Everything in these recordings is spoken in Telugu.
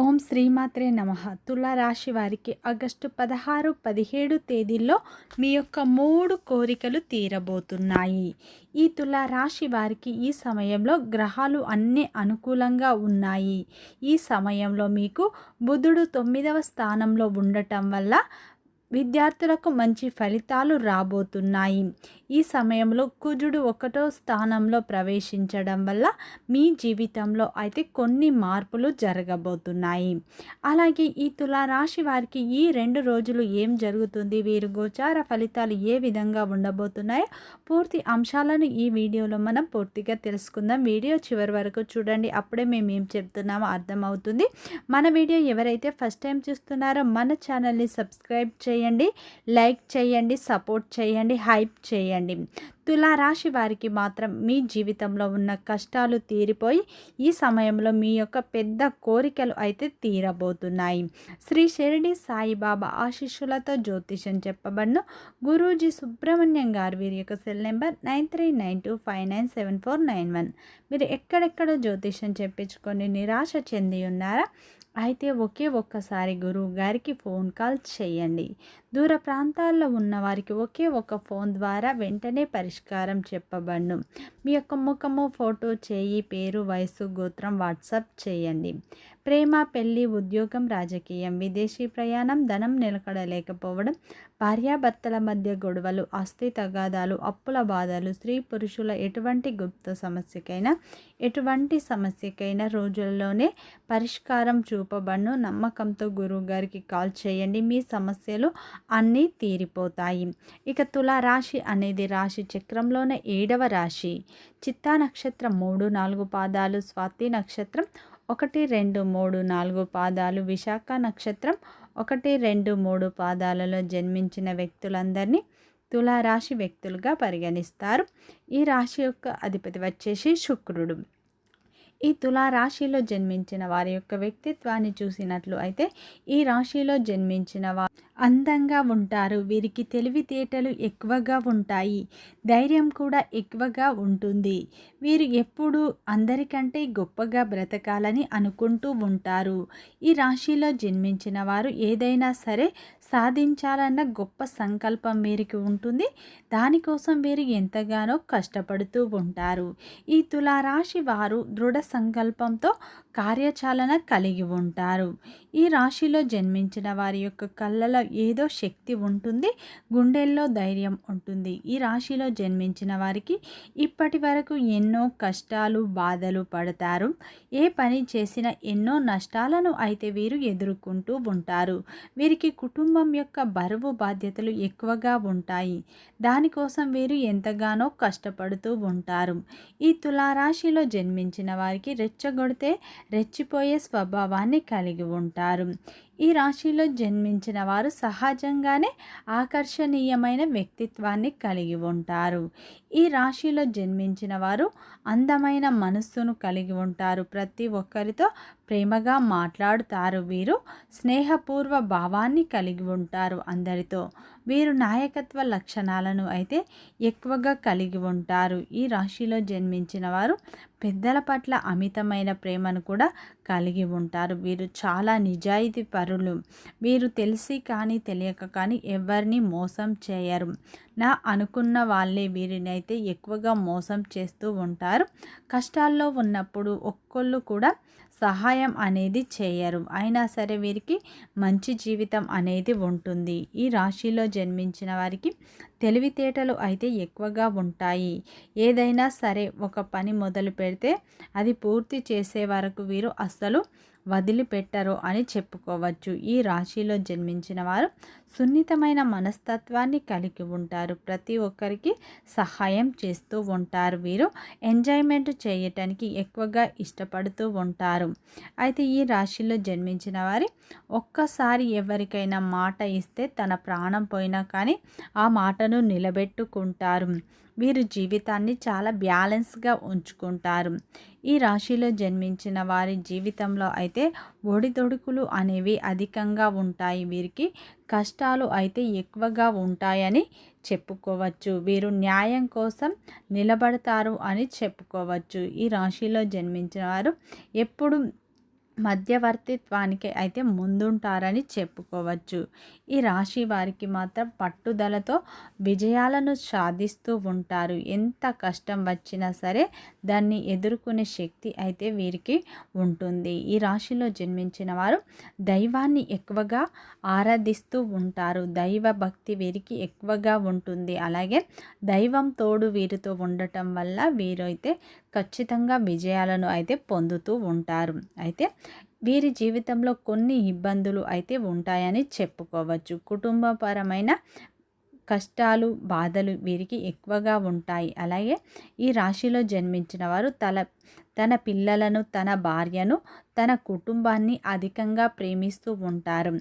ఓం శ్రీమాత్రే నమః. తులారాశి వారికి ఆగస్టు 16, 17 తేదీల్లో మీ యొక్క 3 కోరికలు తీరబోతున్నాయి. ఈ తులారాశి వారికి ఈ సమయంలో గ్రహాలు అన్నీ అనుకూలంగా ఉన్నాయి. ఈ సమయంలో మీకు బుధుడు 9వ స్థానంలో ఉండటం వల్ల విద్యార్థులకు మంచి ఫలితాలు రాబోతున్నాయి. ఈ సమయంలో కుజుడు 1వ స్థానంలో ప్రవేశించడం వల్ల మీ జీవితంలో అయితే కొన్ని మార్పులు జరగబోతున్నాయి. అలాగే ఈ తులారాశి వారికి ఈ 2 రోజులు ఏం జరుగుతుంది, వీరి గోచార ఫలితాలు ఏ విధంగా ఉండబోతున్నాయో పూర్తి అంశాలను ఈ వీడియోలో మనం పూర్తిగా తెలుసుకుందాం. వీడియో చివరి వరకు చూడండి, అప్పుడే మేము ఏం చెప్తున్నామో అర్థమవుతుంది. మన వీడియో ఎవరైతే ఫస్ట్ టైం చూస్తున్నారో మన ఛానల్ని సబ్స్క్రైబ్ చేయండి, లైక్ చేయండి, సపోర్ట్ చేయండి, హైప్ చేయండి. తులారాశి వారికి మాత్రం మీ జీవితంలో ఉన్న కష్టాలు తీరిపోయి ఈ సమయంలో మీ యొక్క పెద్ద కోరికలు అయితే తీరబోతున్నాయి. శ్రీ షిరిడి సాయిబాబా ఆశీస్సులతో జ్యోతిషం చెప్పబడిన గురూజీ సుబ్రహ్మణ్యం గారు వీరి యొక్క సెల్ నెంబర్ 9392597491. మీరు ఎక్కడెక్కడ జ్యోతిషం చెప్పించుకొని నిరాశ చెంది ఉన్నారా? అయితే ఒక్కసారి గురువు గారికి ఫోన్ కాల్ చేయండి. దూర ప్రాంతాల్లో ఉన్న వారికి ఒక ఫోన్ ద్వారా వెంటనే పరిష్కారం చెప్పబడును. మీ యొక్క ముఖము, ఫోటో, చేయి, పేరు, వయసు, గోత్రం వాట్సాప్ చేయండి. ప్రేమ, పెళ్లి, ఉద్యోగం, రాజకీయం, విదేశీ ప్రయాణం, ధనం నిలకడలేకపోవడం, భార్యాభర్తల మధ్య గొడవలు, ఆస్తి తగాదాలు, అప్పుల బాధలు, స్త్రీ పురుషుల ఎటువంటి గుప్త సమస్యకైనా రోజుల్లోనే పరిష్కారం చూపబడును. నమ్మకంతో గురువు గారికి కాల్ చేయండి, మీ సమస్యలు అన్నీ తీరిపోతాయి. ఇక తులారాశి అనేది రాశి చక్రంలోనే 7వ రాశి. చిత్తా నక్షత్రం 3, 4 పాదాలు, స్వాతి నక్షత్రం 1, 2, 3, 4 పాదాలు, విశాఖ నక్షత్రం 1, 2, 3 పాదాలలో జన్మించిన వ్యక్తులందరినీ తులారాశి వ్యక్తులుగా పరిగణిస్తారు. ఈ రాశి యొక్క అధిపతి వచ్చేసి శుక్రుడు. ఈ తులారాశిలో జన్మించిన వారి యొక్క వ్యక్తిత్వాన్ని చూసినట్లు అయితే ఈ రాశిలో జన్మించిన వారు అందంగా ఉంటారు. వీరికి తెలివితేటలు ఎక్కువగా ఉంటాయి, ధైర్యం కూడా ఎక్కువగా ఉంటుంది. వీరు ఎప్పుడూ అందరికంటే గొప్పగా బ్రతకాలని అనుకుంటూ ఉంటారు. ఈ రాశిలో జన్మించిన వారు ఏదైనా సరే సాధించాలన్న గొప్ప సంకల్పం వీరికి ఉంటుంది. దానికోసం వీరు ఎంతగానో కష్టపడుతూ ఉంటారు. ఈ తులారాశి వారు దృఢ సంకల్పంతో కార్యాచరణ కలిగి ఉంటారు. ఈ రాశిలో జన్మించిన వారి యొక్క కళ్ళలో ఏదో శక్తి ఉంటుంది, గుండెల్లో ధైర్యం ఉంటుంది. ఈ రాశిలో జన్మించిన వారికి ఇప్పటి వరకు ఎన్నో కష్టాలు, బాధలు పడతారు. ఏ పని చేసినా ఎన్నో నష్టాలను అయితే వీరు ఎదుర్కొంటూ ఉంటారు. వీరికి కుటుంబం యొక్క బరువు బాధ్యతలు ఎక్కువగా ఉంటాయి. దానికోసం వీరు ఎంతగానో కష్టపడుతూ ఉంటారు. ఈ తులారాశిలో జన్మించిన వారికి రెచ్చగొడితే రెచ్చిపోయే స్వభావాన్ని కలిగి ఉంటారు. ఈ రాశిలో జన్మించిన వారు సహజంగానే ఆకర్షణీయమైన వ్యక్తిత్వాన్ని కలిగి ఉంటారు. ఈ రాశిలో జన్మించిన వారు అందమైన మనస్సును కలిగి ఉంటారు. ప్రతి ఒక్కరితో ప్రేమగా మాట్లాడుతారు. వీరు స్నేహపూర్వ భావాన్ని కలిగి ఉంటారు అందరితో. వీరు నాయకత్వ లక్షణాలను అయితే ఎక్కువగా కలిగి ఉంటారు. ఈ రాశిలో జన్మించిన వారు పెద్దల పట్ల అమితమైన ప్రేమను కూడా కలిగి ఉంటారు. వీరు చాలా నిజాయితీ పరులు. వీరు తెలిసి కానీ తెలియక కానీ ఎవరిని మోసం చేయరు. అనుకున్న వాళ్ళే వీరిని అయితే ఎక్కువగా మోసం చేస్తూ ఉంటారు. కష్టాల్లో ఉన్నప్పుడు ఒక్కళ్ళు కూడా సహాయం అనేది చేయరు. అయినా సరే వీరికి మంచి జీవితం అనేది ఉంటుంది. ఈ రాశిలో జన్మించిన వారికి తెలివితేటలు అయితే ఎక్కువగా ఉంటాయి. ఏదైనా సరే ఒక పని మొదలు పెడితే అది పూర్తి చేసే వరకు వీరు అస్సలు వదిలిపెట్టరు అని చెప్పుకోవచ్చు. ఈ రాశిలో జన్మించిన వారు సున్నితమైన మనస్తత్వాన్ని కలిగి ఉంటారు. ప్రతి ఒక్కరికి సహాయం చేస్తూ ఉంటారు. వీరు ఎంజాయ్మెంట్ చేయటానికి ఎక్కువగా ఇష్టపడుతూ ఉంటారు. అయితే ఈ రాశిలో జన్మించిన వారి ఒక్కసారి ఎవరికైనా మాట ఇస్తే తన ప్రాణం పోయినా కానీ ఆ మాటను నిలబెట్టుకుంటారు. వీరు జీవితాన్ని చాలా బ్యాలెన్స్గా ఉంచుకుంటారు. ఈ రాశిలో జన్మించిన వారి జీవితంలో అయితే ఒడిదొడుకులు అనేవి అధికంగా ఉంటాయి. వీరికి కష్టాలు అయితే ఎక్కువగా ఉంటాయని చెప్పుకోవచ్చు. వీరు న్యాయం కోసం నిలబడతారు అని చెప్పుకోవచ్చు. ఈ రాశిలో జన్మించిన వారు ఎప్పుడు మధ్యవర్తిత్వానికి అయితే ముందుంటారని చెప్పుకోవచ్చు. ఈ రాశి వారికి మాత్రం పట్టుదలతో విజయాలను సాధిస్తూ ఉంటారు. ఎంత కష్టం వచ్చినా సరే దాన్ని ఎదుర్కొనే శక్తి అయితే వీరికి ఉంటుంది. ఈ రాశిలో జన్మించిన వారు దైవాన్ని ఎక్కువగా ఆరాధిస్తూ ఉంటారు. దైవ భక్తి వీరికి ఎక్కువగా ఉంటుంది. అలాగే దైవం తోడు వీరితో ఉండటం వల్ల వీరైతే ఖచ్చితంగా విజయాలను అయితే పొందుతూ ఉంటారు. అయితే వీరి జీవితంలో కొన్ని ఇబ్బందులు అయితే ఉంటాయని చెప్పుకోవచ్చు. కుటుంబపరమైన కష్టాలు, బాధలు వీరికి ఎక్కువగా ఉంటాయి. అలాగే ఈ రాశిలో జన్మించిన వారు తన పిల్లలను, తన భార్యను, తన కుటుంబాన్ని అధికంగా ప్రేమిస్తూ ఉంటారు.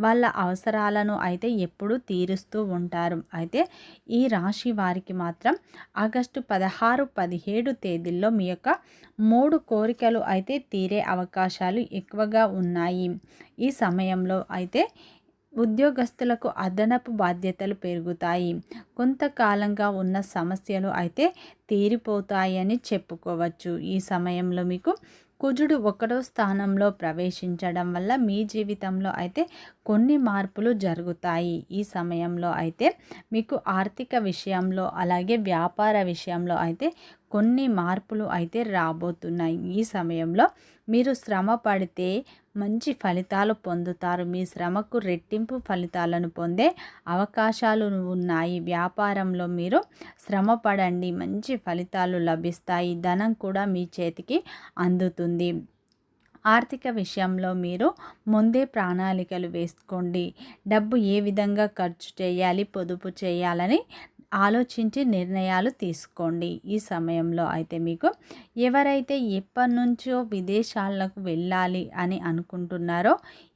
వాళ్ళ అవసరాలను అయితే ఎప్పుడూ తీరుస్తూ ఉంటారు. అయితే ఈ రాశి వారికి మాత్రం ఆగస్టు 16, 17 తేదీల్లో మీ యొక్క 3 కోరికలు అయితే తీరే అవకాశాలు ఎక్కువగా ఉన్నాయి. ఈ సమయంలో అయితే ఉద్యోగస్తులకు అదనపు బాధ్యతలు పెరుగుతాయి. కొంతకాలంగా ఉన్న సమస్యలు అయితే తీరిపోతాయని చెప్పుకోవచ్చు. ఈ సమయంలో మీకు కుజుడు 1వ స్థానంలో ప్రవేశించడం వల్ల మీ జీవితంలో అయితే కొన్ని మార్పులు జరుగుతాయి. ఈ సమయంలో అయితే మీకు ఆర్థిక విషయంలో అలాగే వ్యాపార విషయంలో అయితే కొన్ని మార్పులు అయితే రాబోతున్నాయి. ఈ సమయంలో మీరు శ్రమ పడితే మంచి ఫలితాలు పొందుతారు. మీ శ్రమకు రెట్టింపు ఫలితాలను పొందే అవకాశాలు ఉన్నాయి. వ్యాపారంలో మీరు శ్రమ పడండి, మంచి ఫలితాలు లభిస్తాయి. ధనం కూడా మీ చేతికి అందుతుంది. ఆర్థిక విషయంలో మీరు ముందే ప్రణాళికలు వేసుకోండి. డబ్బు ఏ విధంగా ఖర్చు చేయాలి, పొదుపు చేయాలని ఆలోచించి నిర్ణయాలు తీసుకోండి. ఈ సమయంలో అయితే మీకు ఎవరైతే ఎప్పటి నుంచో విదేశాలకు వెళ్ళాలి అని అనుకుంటున్నారో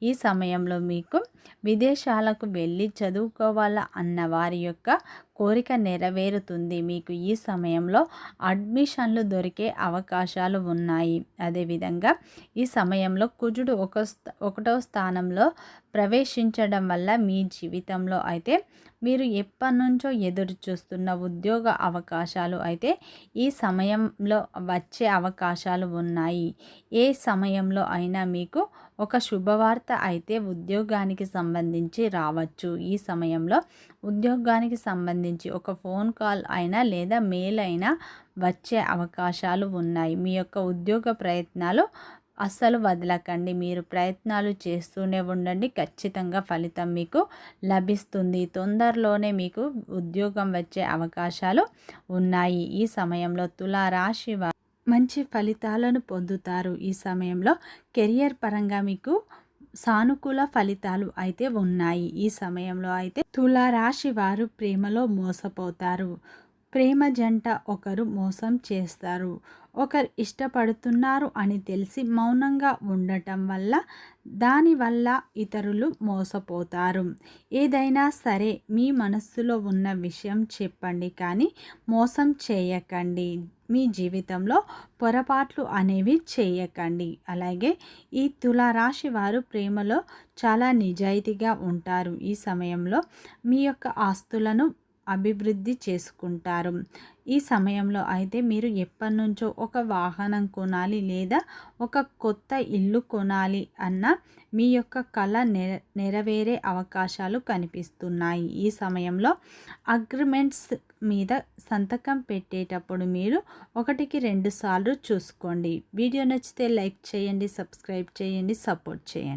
ఈ సమయంలో మీకు విదేశాలకు వెళ్ళి చదువుకోవాలా అన్న వారి యొక్క కోరిక నెరవేరుతుంది. మీకు ఈ సమయంలో అడ్మిషన్లు దొరికే అవకాశాలు ఉన్నాయి. అదేవిధంగా ఈ సమయంలో కుజుడు 1వ స్థానంలో ప్రవేశించడం వల్ల మీ జీవితంలో అయితే మీరు ఎప్పటి నుంచో ఎదురు చూస్తున్న ఉద్యోగ అవకాశాలు అయితే ఈ సమయంలో వచ్చే అవకాశాలు ఉన్నాయి. ఏ సమయంలో అయినా మీకు ఒక శుభవార్త అయితే ఉద్యోగానికి సంబంధించి రావచ్చు. ఈ సమయంలో ఉద్యోగానికి సంబంధించి ఒక ఫోన్ కాల్ అయినా లేదా మెయిల్ అయినా వచ్చే అవకాశాలు ఉన్నాయి. మీ యొక్క ఉద్యోగ ప్రయత్నాలు అస్సలు వదలకండి. మీరు ప్రయత్నాలు చేస్తూనే ఉండండి. ఖచ్చితంగా ఫలితం మీకు లభిస్తుంది. తొందరలోనే మీకు ఉద్యోగం వచ్చే అవకాశాలు ఉన్నాయి. ఈ సమయంలో తులారాశి వారు మంచి ఫలితాలను పొందుతారు. ఈ సమయంలో కెరియర్ పరంగా మీకు సానుకూల ఫలితాలు అయితే ఉన్నాయి. ఈ సమయంలో అయితే తులారాశి వారు ప్రేమలో మోసపోతారు. ప్రేమ జంట ఒకరు మోసం చేస్తారు. ఒకరు ఇష్టపడుతున్నారు అని తెలిసి మౌనంగా ఉండటం వల్ల దానివల్ల ఇతరులు మోసపోతారు. ఏదైనా సరే మీ మనస్సులో ఉన్న విషయం చెప్పండి, కానీ మోసం చేయకండి. మీ జీవితంలో పొరపాట్లు అనేవి చేయకండి. అలాగే ఈ తులారాశి వారు ప్రేమలో చాలా నిజాయితీగా ఉంటారు. ఈ సమయంలో మీ యొక్క ఆస్తులను అభివృద్ధి చేసుకుంటారు. ఈ సమయంలో అయితే మీరు ఎప్పటి నుంచో ఒక వాహనం కొనాలి లేదా ఒక కొత్త ఇల్లు కొనాలి అన్న మీ యొక్క కళ నెరవేరే అవకాశాలు కనిపిస్తున్నాయి. ఈ సమయంలో అగ్రిమెంట్స్ మీద సంతకం పెట్టేటప్పుడు మీరు 1కి 2 సార్లు చూసుకోండి. వీడియో నచ్చితే లైక్ చేయండి, సబ్స్క్రైబ్ చేయండి, సపోర్ట్ చేయండి.